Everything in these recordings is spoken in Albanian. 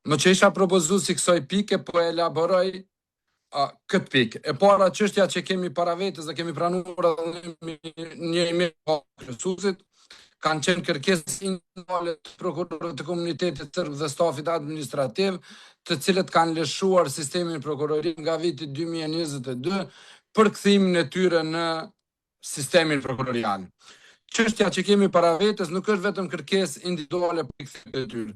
Më që isha propozu si kësoj pike, po e elaboroj këtë pikë. E para çështja që kemi para vetës dhe kemi pranuar një email kryesuesit, kanë qenë kërkesë individuale të prokurorëve të komunitetit serb dhe stafit administrativ, të cilët kanë lëshuar sistemin prokurorisë nga viti 2022 për kthimin e tyre në sistemin prokurorial. Çështja që kemi para vetës nuk është vetëm kërkesë individuale për kthimin e tyre.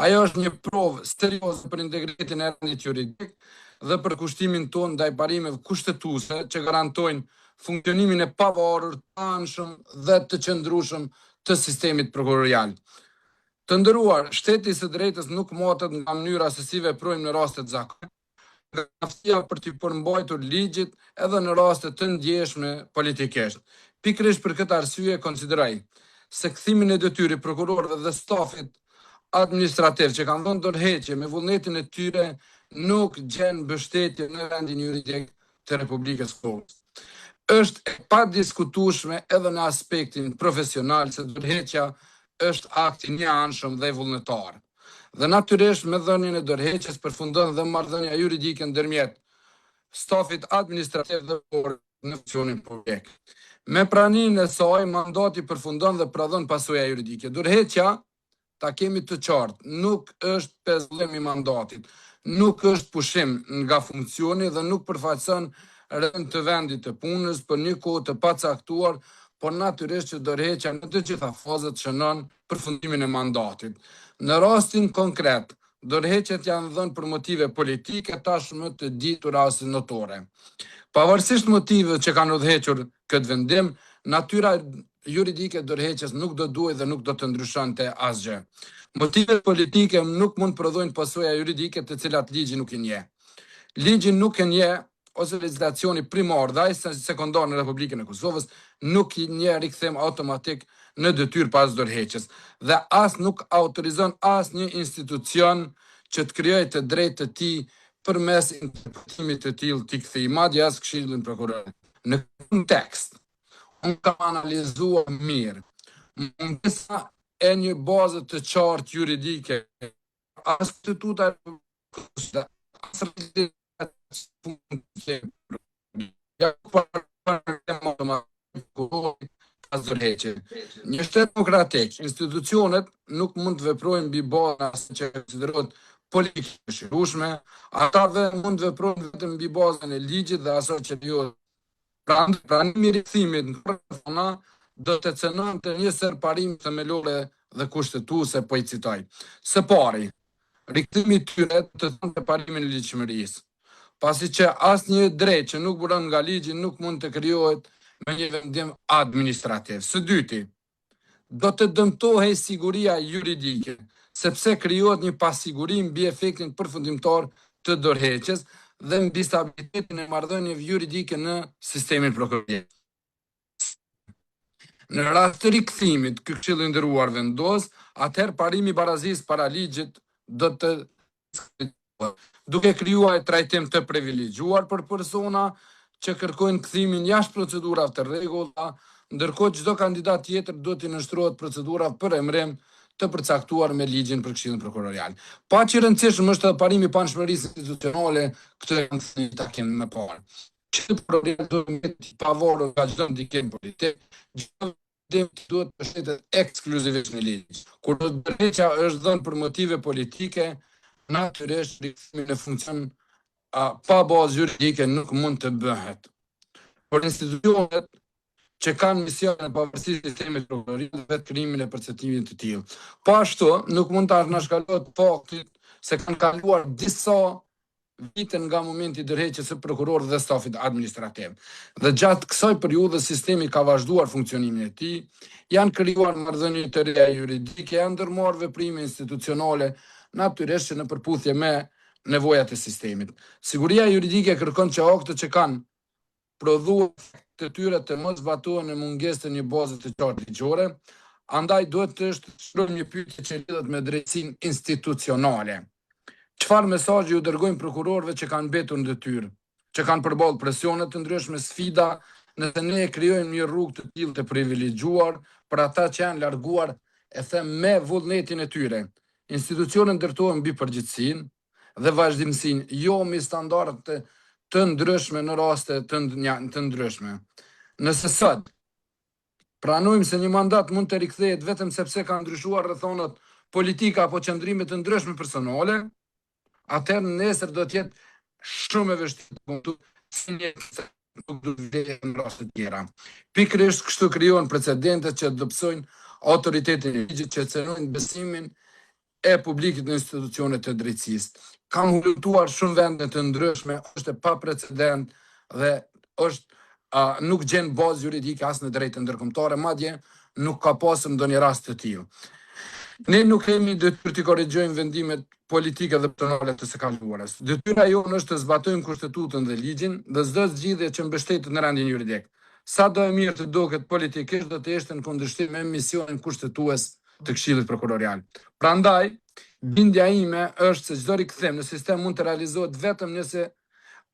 Ajo është një provë serioze për integritetin e rendit juridik dhe për kushtimin tonë ndaj parimeve kushtetuese që garantojnë funksionimin e pavarur, të anshëm dhe të qëndrueshëm të sistemit prokurorial. Të nderuar, shteti i së drejtës nuk motet nga mënyra se si veprojmë në raste të zakonshme, nga aftësia për të përmbajtur ligjit edhe në raste të ndjeshme politikisht. Pikërisht për këtë arsye konsideroj se kthimin e detyrës prokurorëve dhe stafit administrativ që kanë dhënë dorëheqje me vullnetin e tyre nuk gjen mbështetje në rendin juridik të Republikës Kosovës. Është e padiskutueshme edhe në aspektin profesional se dorëheqja është akt i njëanshëm dhe vullnetar. Dhe natyrisht me dhënien e dorëheqjes përfundon dhe marrëdhënia juridike ndërmjet stafit administrativ dhe në funksionin publik. Me pranimin e saj, mandati përfundon dhe prodhon pasoja juridike. Dorëheqja, ta kemi të qartë, nuk është pezullim i mandatit, nuk është pushim nga funksioni dhe nuk përfaqëson rënd të vendit të punës për një kohë të pacaktuar, por natyrisht që dorëheqja në të gjitha fazat shënon përfundimin e mandatit. Në rastin konkret, dorëheqjet janë dhënë për motive politike tashmë të ditura ose notore. Pavarësisht motiveve që kanë udhëhequr këtë vendim, natyra juridike e dorëheqjes nuk do duhet dhe nuk do të ndryshonte asgjë. Motivet politike nuk mund prodhojnë pasoja juridike të cilat ligji nuk i njeh. Ligji nuk e njeh ose legjislacioni primar dhe ai sekondar në Republikën e Kosovës nuk i njeh rikthem automatik në detyrë pas dorëheqjes dhe as nuk autorizon asnjë institucion që të krijojë të drejtë të tij përmes interpretimit të tillë t'i kthejë, madje as Këshillin Prokuror. Në kontekst, unë kam analizuar mirë mungesa e një baze të qartë juridike, as statuta Një shtet demokratik, institucionet nuk mund të veprojnë mbi bazën që konsiderohet politikë shërueshme, ata dhe mund të veprojnë vetëm mbi bazën e ligjit dhe asaj që lejohet. Pranimi i rikthimit në persona do të cënonte një sër parime themelore dhe kushtetuese, po i citoj. Së pari, rikthimi i tyre të thonte parimin e ligjshmërisë, pasi që asnjë drejt që nuk buron nga ligji nuk mund të krijohet me një vendim administrativ. Së dyti, do të dëmtohej siguria juridike, sepse krijohet një pasiguri mbi efektin përfundimtar të dorëheqjes dhe mbi stabilitetin e marrëdhënieve juridike në sistemin prokurorisë. Në rast të rikthimit, ky Këshill i nderuar vendos, atëherë parimi i barazisë para ligjit do të duke krijuar trajtim të privilegjuar për persona që kërkojnë kthimin jashtë procedurave të rregulla, ndërkohë çdo kandidat tjetër duhet të nënshtrohet procedura për emrim të përcaktuar me ligjin për Këshillin Prokurorial. Pa që rëndësishëm është edhe parimi i panshmërisë institucionale, këtë e takim më parë. Këshilli Prokurorial duhet të pavarur nga çdo ndikim politik, çdo duhet të shtetet ekskluzivisht në ligj. Kur dorëheqja është dhënë për motive politike, natyrisht rikthimi në funksion pa bazë juridike nuk mund të bëhet. Por institucionet që kanë misionin e pavarësisë të sistemit prokurorisë vetë krijimin e përcaktimit të tillë. Po ashtu nuk mund të anashkalohet fakti se kanë kaluar disa vite nga momenti i dorëheqjes së prokurorit dhe stafit administrativ. Dhe gjatë kësaj periudhe sistemi ka vazhduar funksionimin e tij, janë krijuar marrëdhënie të reja juridike, janë ndërmarrë veprime institucionale, natyrisht në përputhje me nevojat e sistemit. Siguria juridike kërkon që aktët që kanë prodhuar të tyre të mos zbatohen në mungesë të një baze të qartë ligjore, andaj duhet të shtrojmë një pyetje që lidhet me drejtësinë institucionale. Çfarë mesazhi ju dërgojmë prokurorëve që kanë mbetur në detyrë, që kanë përballë presione të ndryshme, sfida, nëse ne krijojmë një rrugë të tillë të privilegjuar për ata që janë larguar, e them me vullnetin e tyre, institucionet ndërtohen mbi përgjithësinë dhe vazhdimsinë, jo me standarde të ndryshme në raste të ndryshme. Nëse sot pranojmë se një mandat mund të rikthehet vetëm sepse ka ndryshuar rrethonat politika apo qëndrime të ndryshme personale, atëherë nesër do të jetë shumë e vështirë si një nuk do të vlerë në raste të tjera. Pikërisht kështu krijohen precedentet që dobësojnë autoritetin e ligjit, që cënojnë besimin e publikut në institucionet e drejtësisë. Kanë hulumtuar shumë vende të ndryshme, është e paprecedent dhe nuk gjen bazë juridike as në drejtën ndërkombëtare, madje nuk ka pasur ndonjë rast të tillë. Ne nuk kemi detyrë të korrigjojmë vendimet politike dhe personale të së kaluarës. Detyra jonë është të zbatojmë kushtetutën dhe ligjin dhe çdo zgjidhje që mbështetet në rendin juridik. Sa do e mirë të duket politikisht, do të ishte në kundërshtim me misionin kushtetues të Këshillit Prokurorial. Prandaj, bindja ime është se çdo rikthim në sistem mund të realizohet vetëm nëse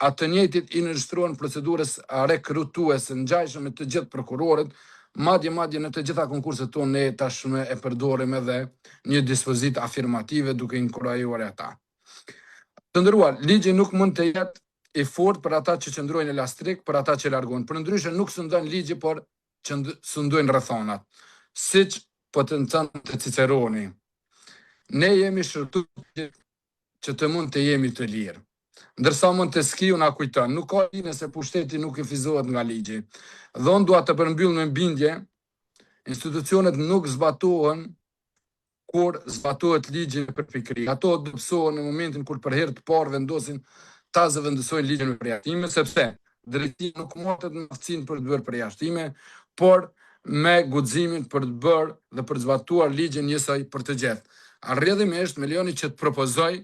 atë njëjtit i nënshtrohen procedurës rekrutuese ngjashme me të gjithë prokurorët, madje në të gjitha konkurset tonë ne tashmë e përdorim edhe një dispozitë afirmative duke inkurajuar ata. Të nderuar, ligji nuk mund të jetë i fortë për ata që qëndrojnë elastrik, për ata që largohen. Përndryshe nuk sundon ligji, por sundojnë rrethonat. Siç po të thënë Ciceroni, ne jemi shërtuar që të mund të jemi të lirë. Ndërsa Montesquieu na kujton, nuk ka ligjë nëse pushteti nuk kufizohet nga ligji. Dhe unë dua të përmbyll me bindje, institucionet nuk zbatohen kur zbatohet ligji në përpikëri. Ato dobësohen në momentin kur për herë të parë vendosin ta zëvendësojnë ligjin me përjashtime, sepse drejtia nuk motet në aftësinë për të bërë përjashtime, por me guximin për të bërë dhe për të zbatuar ligjin njësoj për të gjithë. Arrjedhimisht me lejoni që të propozoj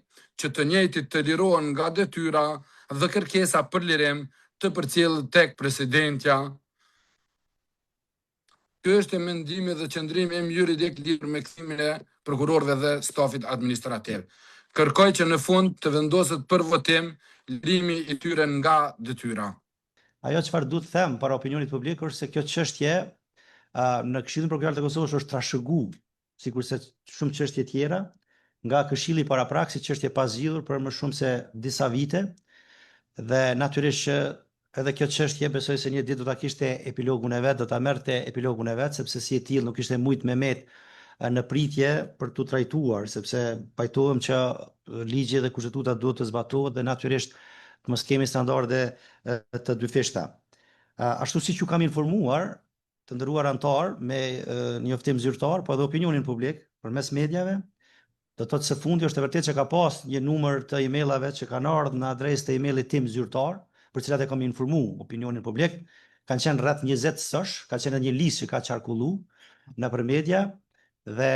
që të njëjtit të lirohen nga detyra dhe kërkesa për lirim të përcjellët tek presidentja. Ky është mendimi dhe qëndrimi im juridik lidhur me kthimin e prokurorëve dhe stafit administrativ. Kërkoj që në fund të vendoset për votim lirimi i tyre nga detyra. Ajo çfarë duhet të them para opinionit publik është se kjo çështje në Këshillin Prokurorial të Kosovës është trashëguar, sikurse shumë çështje tjera, nga Këshilli paraprak si çështje pa zgjidhur për më shumë se disa vite, dhe natyrisht që edhe kjo çështje besoj se një ditë do ta kishte epilogun e vet, do ta merrte epilogun e vet, sepse si e tillë nuk ishte mujt Mehmet në pritje për tu trajtuar, sepse pajtohem që ligji dhe kushtetuta duhet të zbatohet dhe natyrisht të mos kemi standarde të dyfishta. Ashtu siç ju kam informuar, të nderuar anëtar, me njoftim zyrtar, po edhe opinionin publik përmes mediave, do të thotë se fundi është e vërtetë që ka pas një numër të emailave që kanë ardhur në adresë të emailit tim zyrtar, për cilat e kam informuar opinionin publik. Kanë qenë rreth 20 sosh, ka qenë një listë që ka qarkulluar nëpër media, dhe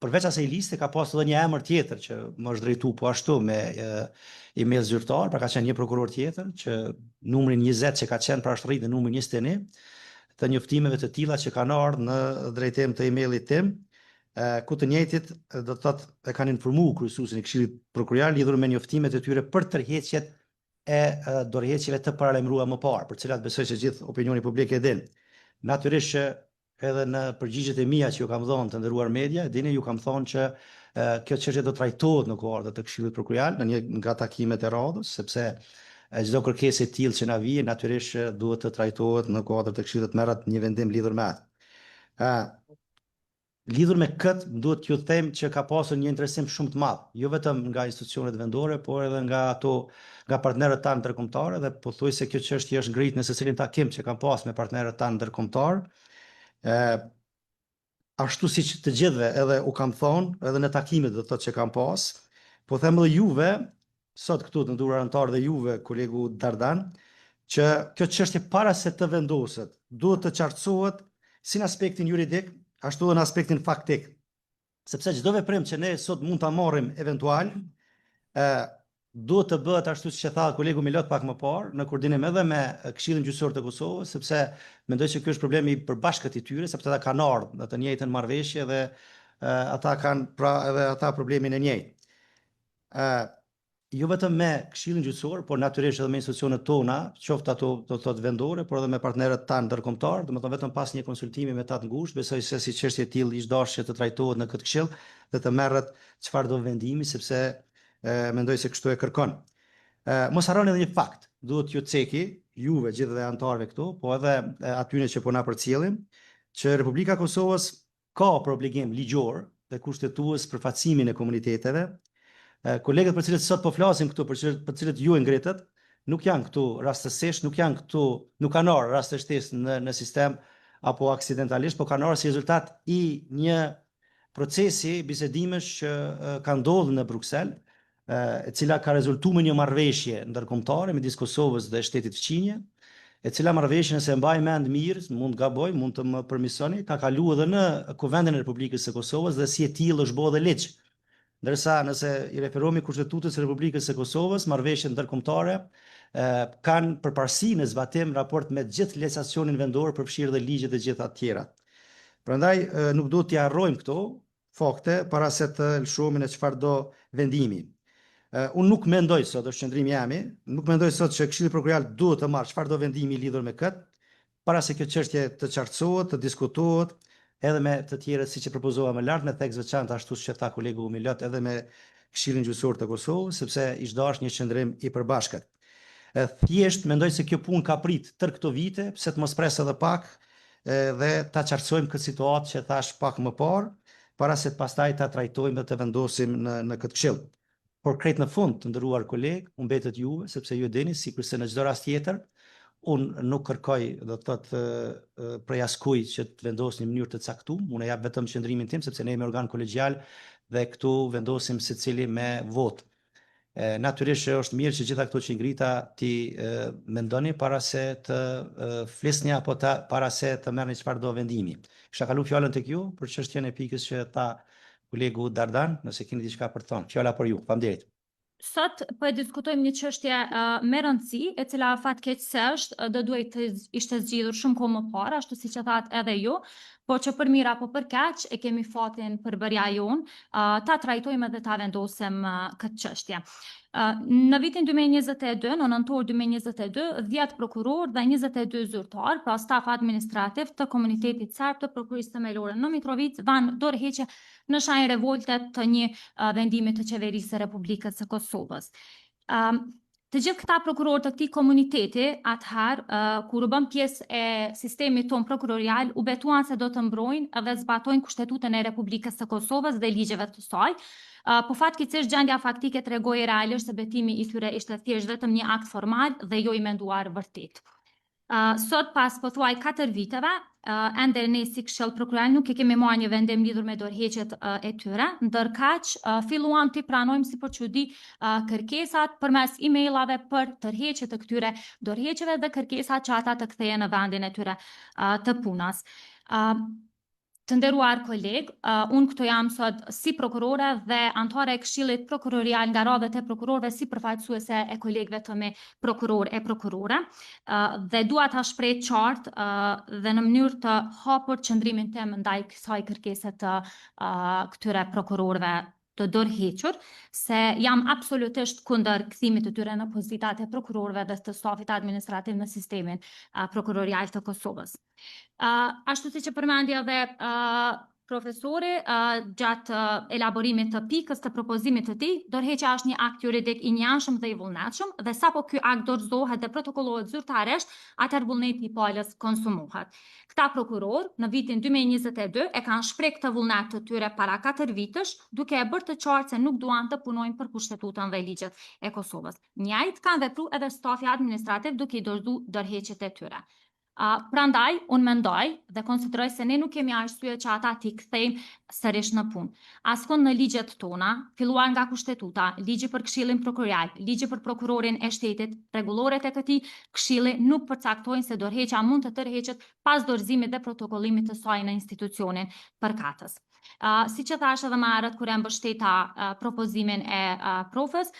përveç asaj liste ka pas edhe një emër tjetër që më është drejtuar po ashtu me email zyrtar, pra ka qenë një prokuror tjetër që numrin 20 që ka qenë pra është rritë në numrin 21 të njoftimeve të tilla që kanë ardhur në drejtim të emailit tim, ku të njëjtit do të thotë e kanë informuar kryesuesin e Këshillit Prokurorial lidhur me njoftimet e tyre për tërheqjet e dorëheqjeve të paralajmëruara më parë, për cilat besoj se gjithë opinioni publik e din. Natyrisht që edhe në përgjigjet e mia që ju kam dhënë të nderuar media, dini ju kam thonë që kjo çështje do trajtohet në kuadër të Këshillit Prokurorial në një nga takimet e radhës, sepse çdo kërkesë e tillë që na vjen natyrisht duhet të trajtohet në kuadër të Këshillit, merret një vendim lidhur me atë. Lidhur me këtë, duhet t'ju them që ka pasur një interesim shumë të madh, jo vetëm nga institucionet vendore, por edhe nga partnerët tanë ndërkombëtarë, dhe pothuajse kjo çështje është ngritur në secilin takim që kam pas me partnerët tanë ndërkombëtar. Ashtu siç të gjithëve edhe u kam thonë, edhe në takimet do të thotë që kam pas, po them edhe juve, sot këtu të nderuar anëtar dhe juve, kolegu Dardan, që kjo çështje para se të vendoset, duhet të qartësohet si në aspektin juridik, ashtu edhe në aspektin faktik, sepse çdo veprim që ne sot mund ta marrim eventual, duhet të bëhet ashtu siç e tha kolegu Milot pak më parë, në koordinim edhe me Këshillin Gjyqësor të Kosovës, sepse mendoj që ky është problemi i përbashkët i tyre, sepse ata kanë ardhur në të njëjtën marrëveshje dhe ata kanë pra edhe ata problemin e njëjtë. jo vetëm me Këshillin Gjyqësor, por natyrisht edhe me institucionet tona, qoftë ato do të thotë vendore, por edhe me partnerët tanë ndërkombëtar, domethënë vetëm pas një konsultimi me ta të ngushtë, besoj se si çështje e tillë ish dashje të trajtohet në këtë këshill dhe të merret çfarë do vendimi, sepse mendoj se kështu e kërkon. Mos harroni edhe një fakt, duhet ju ceki, juve gjithë dhe anëtarëve këtu, po edhe atyre që po na përcjellin, që Republika e Kosovës ka për obligim ligjor dhe kushtetues përfaqësimin e komuniteteve. Kolegët për cilët sot po flasim këtu, për cilët ju e ngritët, nuk janë këtu rastësisht, nuk kanë ardhur rastësisht në sistem apo aksidentalisht, po kanë ardhur si rezultat i një procesi bisedimesh që ka ndodhur në Bruksel, e cila ka rezultuar me një marrëveshje ndërkombëtare midis Kosovës dhe shtetit fqinje, e cila marrëveshje, nëse mbaj mend mirë, mund gaboj, mund të më përmisoni, ka kaluar edhe në Kuvendin e Republikës së Kosovës dhe si e tillë është bërë dhe ligj. Ndërsa nëse i referohemi Kushtetutës së Republikës së Kosovës, marrëveshjet ndërkombëtare kanë përparësi në zbatim raport me gjithë legislacionin vendor, përfshirë dhe ligjet e gjitha të tjera. Prandaj nuk duhet t'i harrojmë këto fakte para se të lëshohemi në çfarë do vendimi. Unë nuk mendoj sot, është qëndrimi jami, nuk mendoj sot që Këshilli Prokurorial duhet të marrë çfarë do vendimi lidhur me këtë, para se kjo çështje të qartësohet, të diskutohet, edhe me të tjerët siç e propozova më lart, me tekst veçantë ashtu siç e tha kolegu Milot, edhe me Këshillin Gjyqësor të Kosovës, sepse ish dash një qëndrim i përbashkët. Thjesht mendoj se kjo punë ka prit tër këto vite, pse të mos pres edhe pak dhe ta qartësojmë këtë situatë që thash pak më parë, para se pastaj ta trajtojmë dhe të vendosim në këtë këshill. Por krejt në fund, të nderuar kolegë, u mbetet juve, sepse ju e dini, sikurse në çdo rast tjetër, unë nuk kërkoj, do të thotë, prej askujt që të vendosë një mënyrë të caktuar, unë jap vetëm qëndrimin tim, sepse ne jemi organ kolegjial dhe këtu vendosim secili me votë. Natyrisht është mirë që gjitha këto që ngrita ti mendoni para se të flisni apo para se të merrni çfarë do vendimi. Kisha kalu fjalën tek ju për çështjen e pikës që tha kolegu Dardan, nëse keni diçka për të thënë. Fjala për ju. Faleminderit. Sot po e diskutojmë një çështje me rëndësi, e cila fatkeqësisht do duhet të ishte zgjidhur shumë kohë më parë, ashtu siç e thatë edhe ju, po që për mirë apo për keq e kemi fatin për bërja jonë, ta trajtojmë dhe ta vendosim këtë çështje. Në vitin 2022, në nëntor 2022, 10 prokuror dhe 22 zyrtar, pra staf administrativ të komunitetit serb të prokurisë themelore në Mitrovica dhanë dorëheqje në shenjë revolte të një vendimi të qeverisë së Republikës së Kosovës. Të gjithë këta prokurorë të këtij komuniteti, atëherë, kur u bën pjesë e sistemit ton prokurorial, u betuan se do të mbrojnë dhe zbatojnë Kushtetutën e Republikës së Kosovës dhe ligjeve të saj. Po fatkeqësisht gjendja faktike tregoi realisht se betimi i tyre ishte thjesht vetëm një akt formal dhe jo i menduar vërtet. Sot pas pothuaj 4 viteve, ende ne si Këshill Prokurorial nuk e kemi marrë një vendim lidhur me dorëheqjet e tyre, ndërkaq filluam të pranojmë si për çudi kërkesat përmes emailave për tërheqje të këtyre dorëheqjeve dhe kërkesat që ata të kthehen në vendin e tyre të punës. Të nderuar kolegë, unë këtu jam sot si prokurore dhe anëtare e Këshillit Prokurorial nga radhët e prokurorëve si përfaqësuese e kolegëve të me prokuror e prokurore, dhe dua ta shpreh qartë dhe në mënyrë të hapur qëndrimin tim ndaj kësaj kërkese të këtyre prokurorëve të dorëhequr, se jam absolutisht kundër kthimit të tyre në pozitat e prokurorëve dhe të stafit administrativ në sistemin prokurorial të Kosovës. Ashtu siç e përmendi edhe profesori gjatë elaborimit të pikës të propozimit të tij, dorëheqja është një akt juridik i njanshëm dhe i vullnetshëm dhe sapo ky akt dorëzohet dhe protokollohet zyrtarisht, atëherë vullneti i palës konsumohet. Këta prokuror në vitin 2022 e kanë shpreh këtë vullnet të tyre para 4 vitësh, duke e bërë të qartë se nuk duan të punojnë për Kushtetutën dhe ligjet e Kosovës. Njëjtë kanë vepruar edhe stafi administrativ duke i dorëzuar dorëheqjet e tyre. Prandaj, unë mendoj dhe konsideroj se ne nuk kemi arsye që ata t'i kthejmë sërish në punë. Askund në ligjet tona, filluar nga Kushtetuta, ligji për Këshillin Prokurorial, ligji për prokurorin e shtetit, rregulloret e këtij këshilli nuk përcaktojnë se dorëheqja mund të tërheqet pas dorëzimit dhe protokollimit të saj në institucionin përkatës. Si që thash edhe më herët kur e mbështeta propozimin e profës,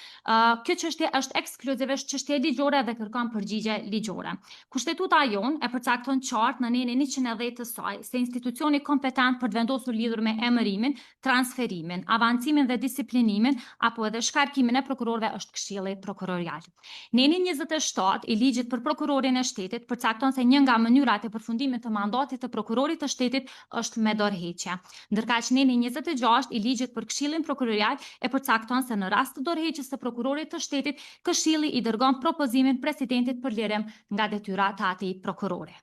kjo çështje është ekskluzivisht çështje ligjore dhe kërkon përgjigje ligjore. Kushtetuta jon e përcakton qartë në nenin 110 të saj se institucioni kompetent për të vendosur lidhur me emërimin, transferimin, avancimin dhe disiplinimin apo edhe shkarkimin e prokurorëve është Këshilli Prokurorial. Neni 27 i ligjit për prokurorin e shtetit përcakton se një nga mënyrat e përfundimit të mandatit të prokurorit të shtetit është me dorëheqje. Ndërkaq neni 26 i ligjit për Këshillin Prokurorial e përcakton se në rast të dorëheqjes së prokurorit të shtetit, Këshilli i dërgon propozimin presidentit për lirim nga detyra të atij prokurori.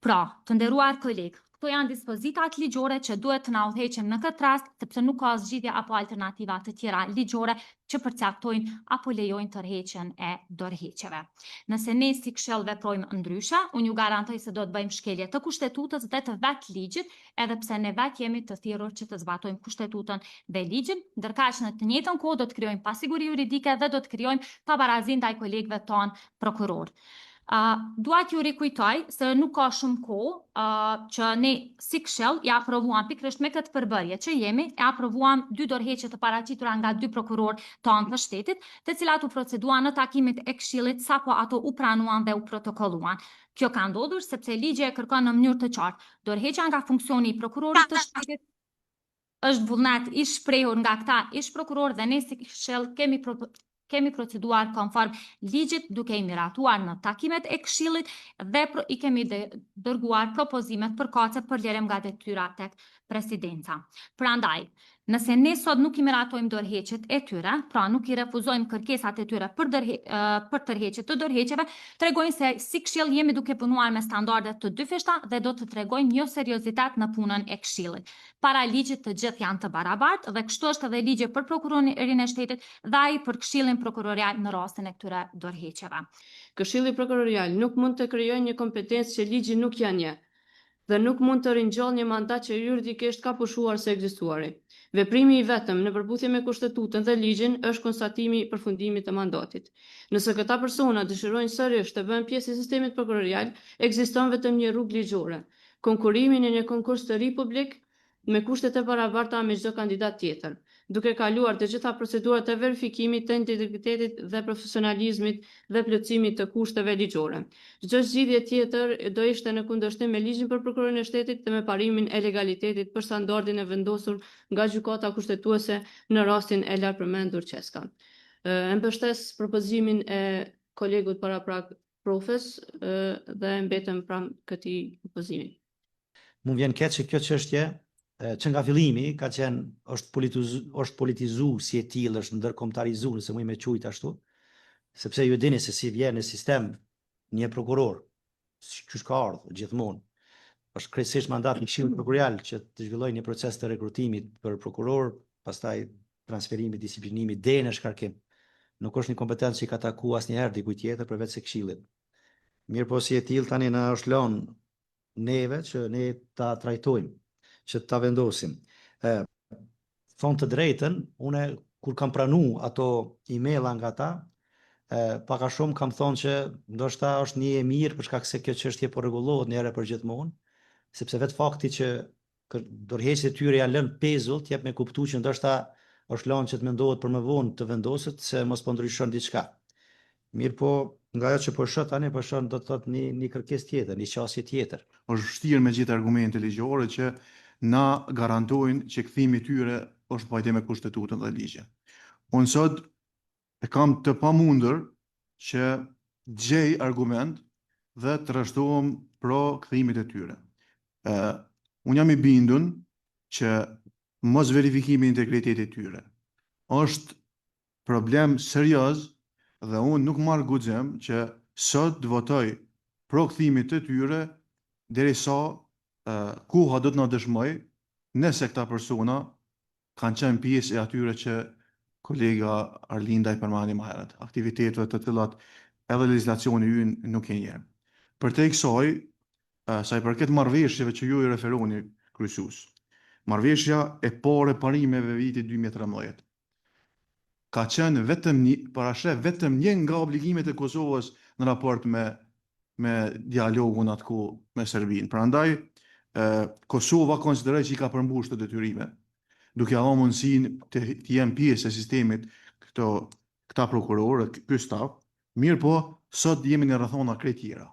Pra, të nderuar kolegë, këto janë dispozitat ligjore që duhet të na udhëheqin në këtë rast, sepse nuk ka zgjidhje apo alternativa të tjera ligjore që përcaktojnë apo lejojnë tërheqjen e dorëheqjeve. Nëse ne si këshill veprojmë ndryshe, unë ju garantoj se do të bëjmë shkelje të kushtetutës dhe të vetë ligjit, edhe pse ne vetë jemi të thirrur që të zbatojmë kushtetutën dhe ligjin, ndërkaq në të njëjtën kohë do të krijojmë pasiguri juridike dhe do të krijojmë pabarazi ndaj kolegëve tonë prokuror. Dua t'ju rikujtoj se nuk ka shumë kohë që ne si këshill ja aprovuam pikërisht me këtë përbërje që jemi, e aprovuam 2 dorëheqje të paraqitura nga 2 prokurorë tonë të shtetit, të cilat u proceduan në takimet e këshillit sapo ato u pranuan dhe u protokolluan. Kjo ka ndodhur sepse ligji e kërkon në mënyrë të qartë. Dorëheqja nga funksioni i prokurorit të shtetit është vullnet i shprehur nga këta ish prokurorë dhe ne si këshill kemi proceduar konform ligjit duke i miratuar në takimet e këshillit dhe i kemi dërguar propozimet përkatëse për lirim nga detyra tek presidenca. Prandaj, nëse ne sot nuk i miratojmë dorëheqjet e tyre, pra nuk i refuzojmë kërkesat e tyre për tërheqje të dorëheqjeve, tregojnë se si këshill jemi duke punuar me standarde të dyfishta dhe do të tregojnë jo seriozitet në punën e këshillit. Para ligjit të gjithë janë të barabartë dhe kështu është edhe ligji për prokurorin e shtetit dhe ai për Këshillin Prokurorial në rastin e këtyre dorëheqjeve. Këshilli Prokurorial nuk mund të krijojë një kompetencë që ligji nuk ja njeh dhe nuk mund të ringjallë një mandat që juridikisht ka pushuar së ekzistuari. Veprimi i vetëm në përputhje me kushtetutën dhe ligjin është konstatimi i përfundimit të mandatit. Nëse këta persona dëshirojnë sërish të bëhen pjesë e sistemit prokurorial, ekziston vetëm një rrugë ligjore: konkurrimi në një konkurs të ri publik me kushtet e barabarta me çdo kandidat tjetër, duke kaluar të gjitha procedurat e verifikimit të integritetit dhe profesionalizmit dhe plotësimit të kushteve ligjore. Çdo zgjidhje tjetër do ishte në kundërshtim me ligjin për prokurorin e shtetit dhe me parimin e legalitetit për standardin e vendosur nga gjykata kushtetuese në rastin e lartpërmendur Qeska. E mbështes propozimin e kolegut paraprak profes dhe mbetem pranë këtij propozimi. Mu vjen keq që kjo çështje që nga fillimi ka qenë është politizu si e tillë, është ndërkombëtarizu, nëse mund me quajt ashtu, sepse ju dini se si vjen në sistem një prokuror, që ka ardhur gjithmonë. Është krejtësisht mandati i Këshillit Prokurorial që të zhvillojë një proces të rekrutimit për prokuror, pastaj transferimit, disiplinimit deri në shkarkim. Nuk është një kompetencë që ka taku asnjëherë dikujt tjetër përveç se Këshillit. Mirë po si e tillë tani na është lënë neve që ne ta trajtojmë, që ta vendosim. Thonë të drejtën, une kur kam pranu ato emaila nga ta, paka shumë kam thonë që ndoshta është një e mirë për shkak se kjo çështje po rregullohet një herë për gjithmonë, sepse vetë fakti që dorëheqjet e tyre janë lënë pezull, t'jep me kuptu që ndoshta është lënë që të mendohet për më vonë të vendoset se mos po ndryshon diçka. Mirë po, nga ajo që po shoh tani, po shoh do të thotë një kërkesë tjetër, një qasje tjetër. Është vështirë me gjithë argumente ligjore që na garantojnë që kthimi i tyre është pajtim me kushtetutën dhe ligjin. Unë sot e kam të pamundur që gjej argument dhe të rreshtohem pro kthimit e tyre. Unë jam i bindun që mos verifikimi i integritetit të tyre është problem serioz dhe unë nuk marr guxim që sot të votoj pro kthimit të tyre derisa koha do të na dëshmoj nëse këta persona kanë qenë pjesë e atyre që kolega Arlinda i përmendi më herët, aktiviteteve të cilat edhe legjislacioni ynë nuk e njeh. Për te kësaj, sa i përket marrëveshjeve që ju i referoni kryqësues, marrëveshja e parë e parimeve vitit 2013 ka qenë vetëm një nga obligimet e Kosovës në raport me dialogun atku me Serbinë. Prandaj Kosova konsideroj që i ka përmbushur të detyrimet. duke dhënë mundësinë të jenë pjesë e sistemit këta prokurorë, ky staf, mirë po sot jemi në rrethona krejt tjera.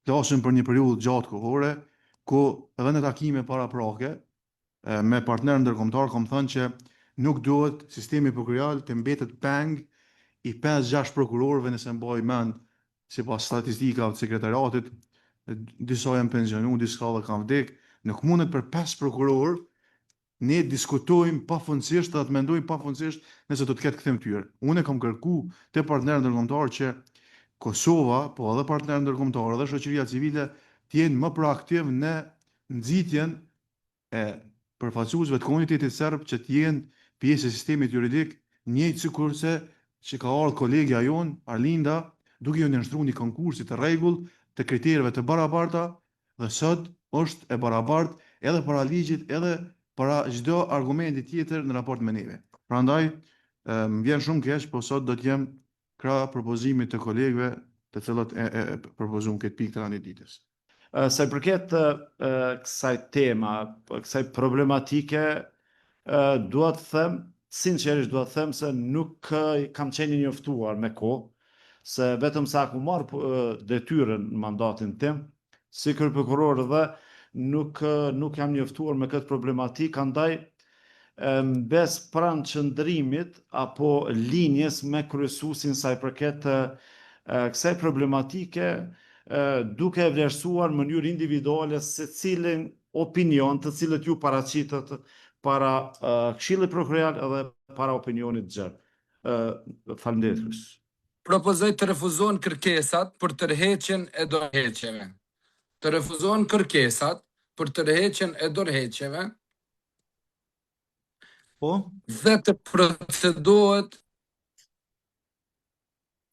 Flasim për një periudhë gjatë kohore ku edhe në takime paraprake me partnerë ndërkombëtar kam thënë që nuk duhet sistemi prokurorial të mbetet peng i 5-6 prokurorëve nëse mbaj mend sipas statistikave të sekretariatit, disa janë pensionuar, disa edhe kanë vdek, nuk mundet për 5 prokurorë ne diskutojmë pafundësisht dhe të mendojmë pafundësisht nëse do të ketë kthim tyre. Unë kam kërkuar te partnerë ndërkombëtar që Kosova, po edhe partnerë ndërkombëtar dhe shoqëria civile të jenë më proaktiv në nxitjen e përfaqësuesve të komunitetit serb që të jenë pjesë e sistemit juridik, njëjtë sikurse që ka ardhur kolegja jon Arlinda, duke ju nënshtruar një konkursi të rregull të kriterëve të barabarta dhe sot është e barabartë edhe para ligjit edhe para çdo argumenti tjetër në raport me neve. Prandaj më vjen shumë keq, po sot do të jem krah propozimit të kolegëve të cilët e propozojnë këtë pikë të analitës. Sa i përket kësaj tema, kësaj problematike, dua të them, sinqerisht dua të them se nuk kam qenë i njoftuar me kohë, se vetëm sa ku marr detyrën në mandatin tim, si kryeprokuror dhe nuk jam njoftuar me këtë problematikë, andaj mbes pranë qëndrimit apo linjes me kryesuesin sa i përket kësaj problematike, duke e vlerësuar në mënyrë individuale secilin opinion të cilët ju paraqitet para Këshillit Prokurorial edhe para opinionit gjerë. Faleminderit. Propozoj të refuzohen kërkesat për tërheqjen e dorëheqjeve. Të refuzohen kërkesat për tërheqjen e dorëheqjeve Po, dhe të procedohet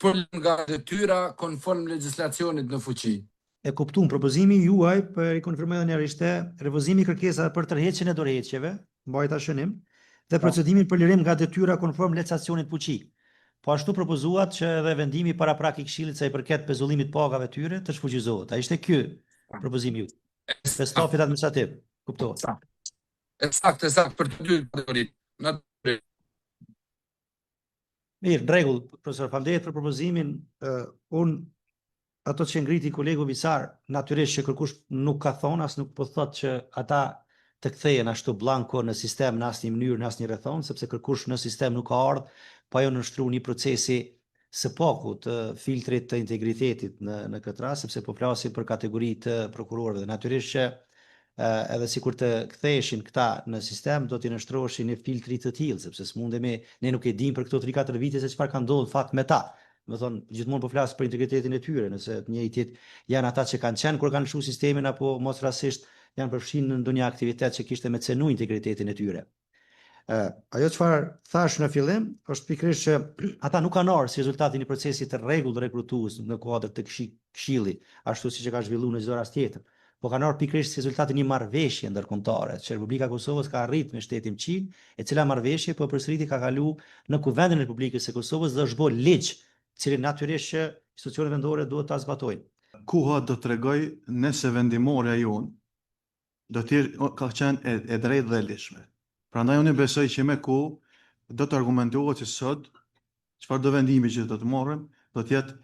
për nga detyra konform legjislacionit në fuqi. e kuptuam propozimi juaj për i konfirmoj edhe një ishte refuzimi i kërkesave për tërheqjen e dorëheqjeve, mbajta shënim, dhe procedimin për lirim nga detyra konform legjislacionit fuqi. Po ashtu propozuat që edhe vendimi paraprak i Këshillit sa i përket pezullimit pagave tyre të shfuqizohet. A ishte ky propozimi ju? Të stafit administrativ. Kuptohet. Sakt për të dy kategoritë. Mirë, në rregull, profesor, faleminderit për propozimin. Unë ato që ngriti kolegu Visar, natyrisht që kërkush nuk ka thonë, as nuk po thotë që ata të kthehen ashtu blanko në sistem në asnjë mënyrë, në asnjë rrethon, sepse kërkush në sistem nuk ka ardhur, po ajo nështru një procesi së paku të filtrit të integritetit në këtë rast, sepse po flasim për kategori të prokurorëve. Dhe natyrisht që edhe sikur të ktheheshin këta në sistem, do t'i nështroheshin një filtri të tillë, sepse s'mundemi, ne nuk e dim për këto 3-4 vite se çfarë ka ndodhur fakt me ta. Më thonë, gjithmonë po flas për integritetin e tyre, nëse të njëjtit janë ata që kanë qenë kur kanë lëshuar sistemin apo mos rastësisht janë përfshirë në ndonjë aktivitet që kishte me cenu integritetin e tyre. Ajo çfarë thash në fillim është pikërisht që ata nuk kanë ardhur si rezultati një procesi të rregullt rekrutues në kuadër të Këshillit, ashtu siç e ka zhvilluar në çdo rast tjetër. Po kanë ardhur pikërisht si rezultati një marrëveshje ndërkombëtare që Republika e Kosovës ka arritur me shtetin Çin, e cila marrëveshje po përsëriti ka kaluar në Kuvendin e Republikës së Kosovës dhe është bërë ligj, cili natyrisht që institucionet vendore duhet ta zbatojnë. Koha do t'rregoj nëse vendimorja jon do të ka qenë e drejtë dhe e lishme. Prandaj unë besoj që me kohë do të argumentohet që sot çfarë do vendimi që do të marrim do të jetë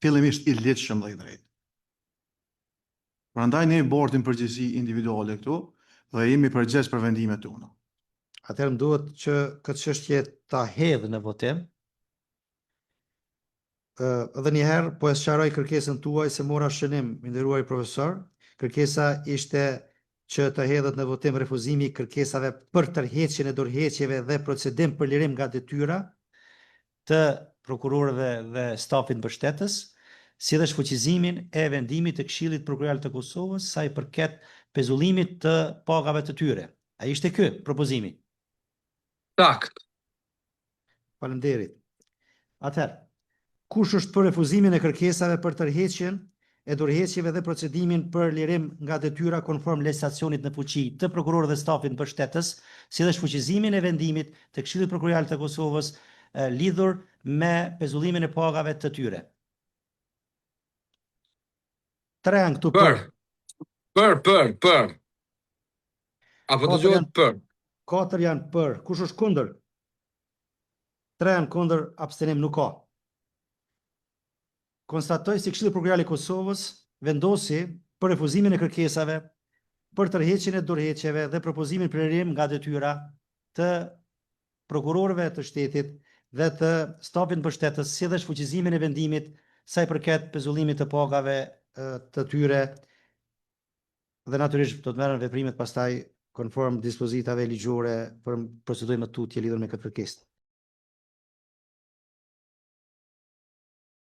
fillimisht i lehtëshëm dhe i drejtë. Prandaj ne bartim përgjegjësi individuale këtu dhe jemi përgjegjës për vendimet tona. Atëherë më duhet që këtë çështje ta hedh në votim. Edhe një herë po e sqaroj kërkesën tuaj se mora shënim, i nderuar profesor. Kërkesa ishte që të hedhet në votim refuzimi i kërkesave për tërheqjen e dorëheqjeve dhe procedim për lirim nga detyra të prokurorëve dhe stafit mbështetës, si dhe shfuqizimin e vendimit të Këshillit Prokurorial të Kosovës sa i përket pezullimit të pagave të tyre. A ishte ky propozimi? Sakt. Faleminderit. Atëherë, kush është për refuzimin e kërkesave për tërheqjen e dorëheqjeve dhe procedimin për lirim nga detyra konform legjislacionit në fuqi të prokurorëve dhe stafit mbështetës, si dhe shfuqizimin e vendimit të Këshillit Prokurorial të Kosovës lidhur me pezullimin e pagave të tyre? 3 janë këtu Për. Apo Po, dëgohet për. 4 janë për. Kush është kundër? 3 janë kundër, abstenim nuk ka. Konstatoj se Këshilli Prokuror i Kosovës vendosi për refuzimin e kërkesave, për tërheqjen e dorëheqjeve dhe propozimin për lirim nga detyra të prokurorëve të shtetit dhe të stafit mbështetës, si dhe shfuqizimin e vendimit sa i përket pezullimit të pagave të tyre dhe natyrisht do të merren veprimet pastaj konform dispozitave ligjore për procedurë më tutje lidhur me këtë kërkesë.